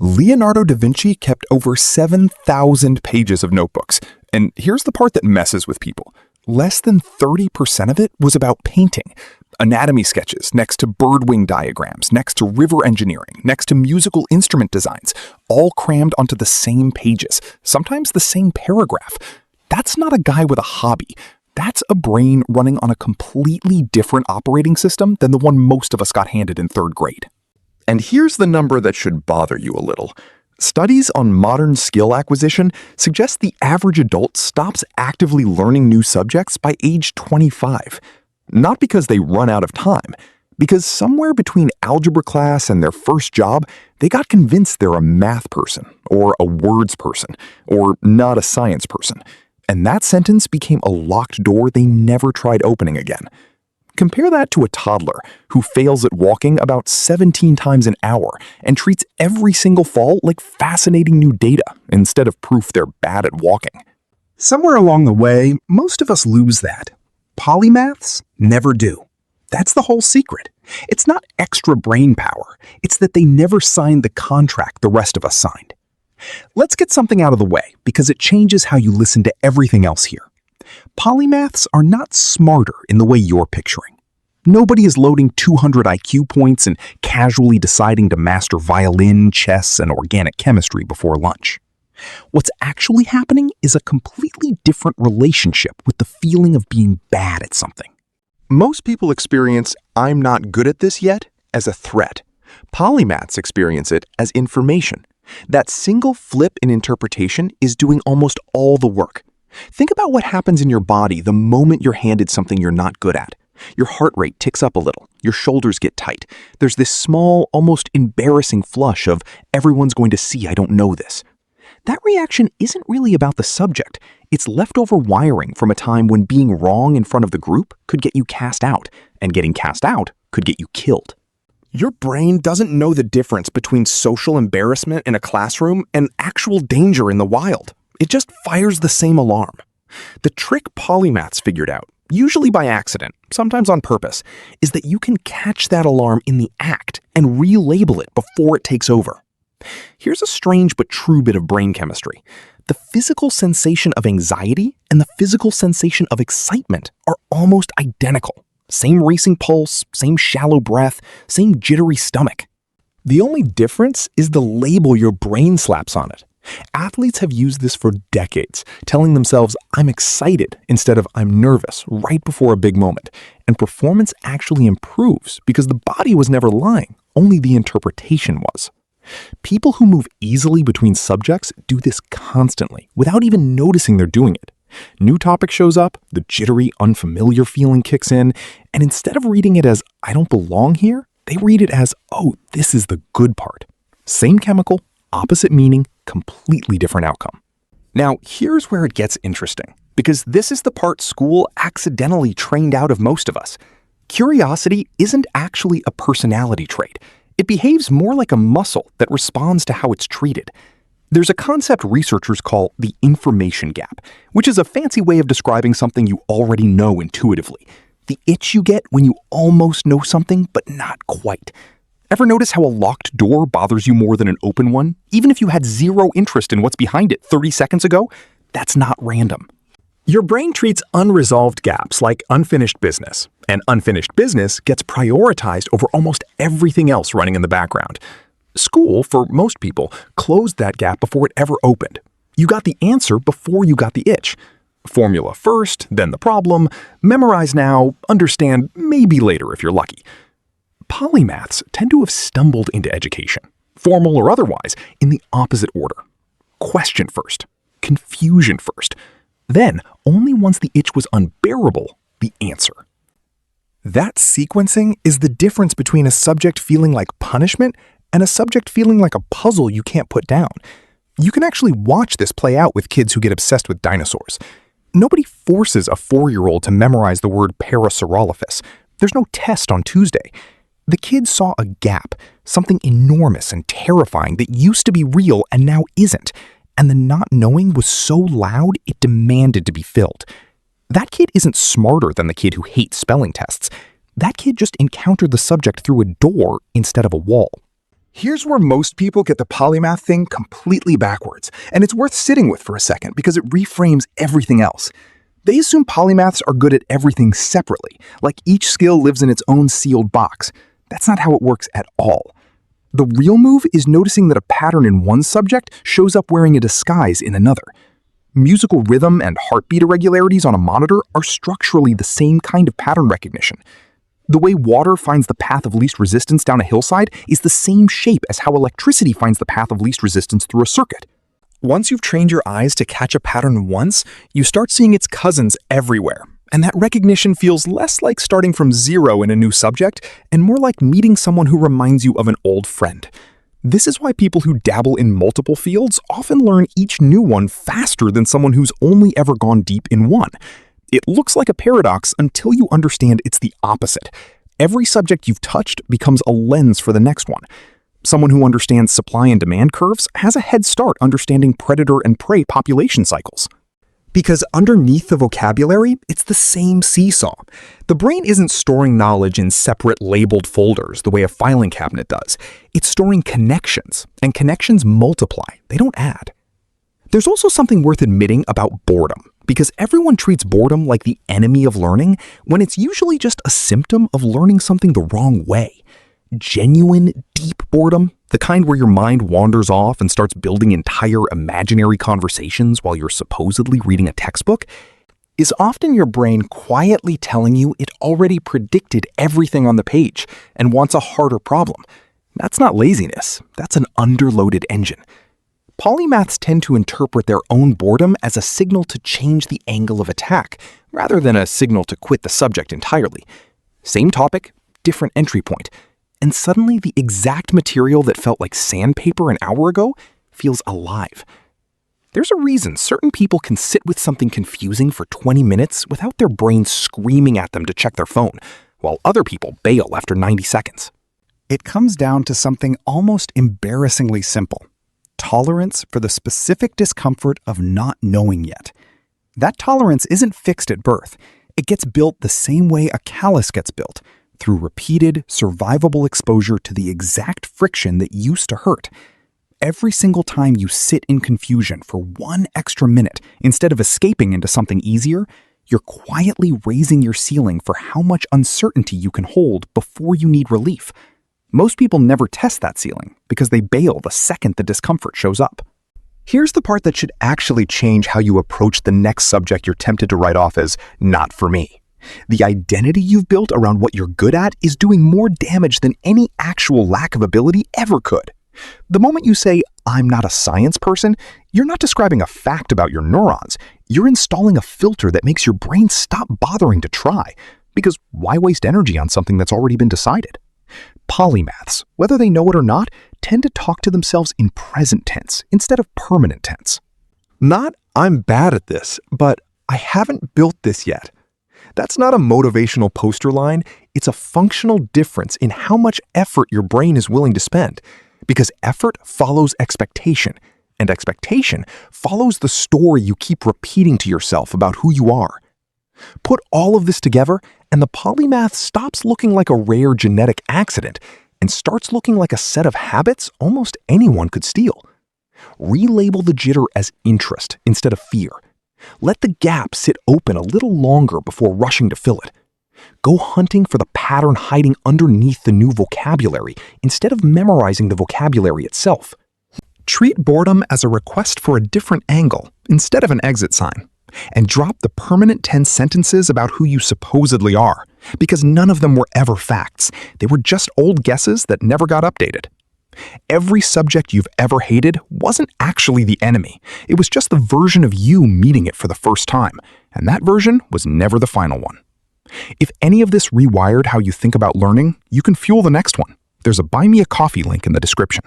Leonardo da Vinci kept over 7,000 pages of notebooks, and here's the part that messes with people. Less than 30% of it was about painting. Anatomy sketches next to birdwing diagrams, next to river engineering, next to musical instrument designs, all crammed onto the same pages, sometimes the same paragraph. That's not a guy with a hobby. That's a brain running on a completely different operating system than the one most of us got handed in third grade. And here's the number that should bother you a little. Studies on modern skill acquisition suggest the average adult stops actively learning new subjects by age 25. Not because they run out of time, because somewhere between algebra class and their first job, they got convinced they're a math person, or a words person, or not a science person. And that sentence became a locked door they never tried opening again. Compare that to a toddler who fails at walking about 17 times an hour and treats every single fall like fascinating new data instead of proof they're bad at walking. Somewhere along the way, most of us lose that. Polymaths never do. That's the whole secret. It's not extra brain power. It's that they never signed the contract the rest of us signed. Let's get something out of the way because it changes how you listen to everything else here. Polymaths are not smarter in the way you're picturing. Nobody is loading 200 IQ points and casually deciding to master violin, chess, and organic chemistry before lunch. What's actually happening is a completely different relationship with the feeling of being bad at something. Most people experience "I'm not good at this yet" as a threat. Polymaths experience it as information. That single flip in interpretation is doing almost all the work. Think about what happens in your body the moment you're handed something you're not good at. Your heart rate ticks up a little. Your shoulders get tight. There's this small, almost embarrassing flush of "everyone's going to see I don't know this." That reaction isn't really about the subject. It's leftover wiring from a time when being wrong in front of the group could get you cast out, and getting cast out could get you killed. Your brain doesn't know the difference between social embarrassment in a classroom and actual danger in the wild. It just fires the same alarm. The trick polymaths figured out, usually by accident, sometimes on purpose, is that you can catch that alarm in the act and relabel it before it takes over. Here's a strange but true bit of brain chemistry. The physical sensation of anxiety and the physical sensation of excitement are almost identical. Same racing pulse, same shallow breath, same jittery stomach. The only difference is the label your brain slaps on it. Athletes have used this for decades, telling themselves "I'm excited" instead of "I'm nervous" right before a big moment. And performance actually improves because the body was never lying, only the interpretation was. People who move easily between subjects do this constantly without even noticing they're doing it. New topic shows up, the jittery, unfamiliar feeling kicks in, and instead of reading it as "I don't belong here," they read it as "oh, this is the good part." Same chemical, opposite meaning, completely different outcome. Now, here's where it gets interesting, because this is the part school accidentally trained out of most of us. Curiosity isn't actually a personality trait. It behaves more like a muscle that responds to how it's treated. There's a concept researchers call the information gap, which is a fancy way of describing something you already know intuitively. The itch you get when you almost know something, but not quite. Ever notice how a locked door bothers you more than an open one, even if you had zero interest in what's behind it 30 seconds ago? That's not random. Your brain treats unresolved gaps like unfinished business, and unfinished business gets prioritized over almost everything else running in the background. School, for most people, closed that gap before it ever opened. You got the answer before you got the itch. Formula first, then the problem, memorize now, understand maybe later if you're lucky. Polymaths tend to have stumbled into education, formal or otherwise, in the opposite order. Question first, confusion first. Then, only once the itch was unbearable, the answer. That sequencing is the difference between a subject feeling like punishment and a subject feeling like a puzzle you can't put down. You can actually watch this play out with kids who get obsessed with dinosaurs. Nobody forces a 4-year-old to memorize the word Parasaurolophus. There's no test on Tuesday. The kids saw a gap, something enormous and terrifying that used to be real and now isn't. And the not knowing was so loud it demanded to be filled. That kid isn't smarter than the kid who hates spelling tests. That kid just encountered the subject through a door instead of a wall. Here's where most people get the polymath thing completely backwards, and it's worth sitting with for a second because it reframes everything else. They assume polymaths are good at everything separately, like each skill lives in its own sealed box. That's not how it works at all. The real move is noticing that a pattern in one subject shows up wearing a disguise in another. Musical rhythm and heartbeat irregularities on a monitor are structurally the same kind of pattern recognition. The way water finds the path of least resistance down a hillside is the same shape as how electricity finds the path of least resistance through a circuit. Once you've trained your eyes to catch a pattern once, you start seeing its cousins everywhere. And that recognition feels less like starting from zero in a new subject and more like meeting someone who reminds you of an old friend. This is why people who dabble in multiple fields often learn each new one faster than someone who's only ever gone deep in one. It looks like a paradox until you understand it's the opposite. Every subject you've touched becomes a lens for the next one. Someone who understands supply and demand curves has a head start understanding predator and prey population cycles. Because underneath the vocabulary, it's the same seesaw. The brain isn't storing knowledge in separate labeled folders the way a filing cabinet does. It's storing connections, and connections multiply, they don't add. There's also something worth admitting about boredom, because everyone treats boredom like the enemy of learning when it's usually just a symptom of learning something the wrong way. Genuine, deep boredom, the kind where your mind wanders off and starts building entire imaginary conversations while you're supposedly reading a textbook, is often your brain quietly telling you it already predicted everything on the page and wants a harder problem. That's not laziness, that's an underloaded engine. Polymaths tend to interpret their own boredom as a signal to change the angle of attack, rather than a signal to quit the subject entirely. Same topic, different entry point. And suddenly the exact material that felt like sandpaper an hour ago feels alive. There's a reason certain people can sit with something confusing for 20 minutes without their brain screaming at them to check their phone, while other people bail after 90 seconds. It comes down to something almost embarrassingly simple: tolerance for the specific discomfort of not knowing yet. That tolerance isn't fixed at birth. It gets built the same way a callus gets built, through repeated, survivable exposure to the exact friction that used to hurt. Every single time you sit in confusion for one extra minute instead of escaping into something easier, you're quietly raising your ceiling for how much uncertainty you can hold before you need relief. Most people never test that ceiling because they bail the second the discomfort shows up. Here's the part that should actually change how you approach the next subject you're tempted to write off as not for me. The identity you've built around what you're good at is doing more damage than any actual lack of ability ever could. The moment you say, "I'm not a science person," you're not describing a fact about your neurons. You're installing a filter that makes your brain stop bothering to try. Because why waste energy on something that's already been decided? Polymaths, whether they know it or not, tend to talk to themselves in present tense instead of permanent tense. Not, "I'm bad at this, but I haven't built this yet." That's not a motivational poster line, it's a functional difference in how much effort your brain is willing to spend. Because effort follows expectation, and expectation follows the story you keep repeating to yourself about who you are. Put all of this together, and the polymath stops looking like a rare genetic accident and starts looking like a set of habits almost anyone could steal. Relabel the jitter as interest instead of fear. Let the gap sit open a little longer before rushing to fill it. Go hunting for the pattern hiding underneath the new vocabulary instead of memorizing the vocabulary itself. Treat boredom as a request for a different angle instead of an exit sign. And drop the permanent tense sentences about who you supposedly are, because none of them were ever facts. They were just old guesses that never got updated. Every subject you've ever hated wasn't actually the enemy. It was just the version of you meeting it for the first time, and that version was never the final one. If any of this rewired how you think about learning, you can fuel the next one. There's a Buy Me a Coffee link in the description.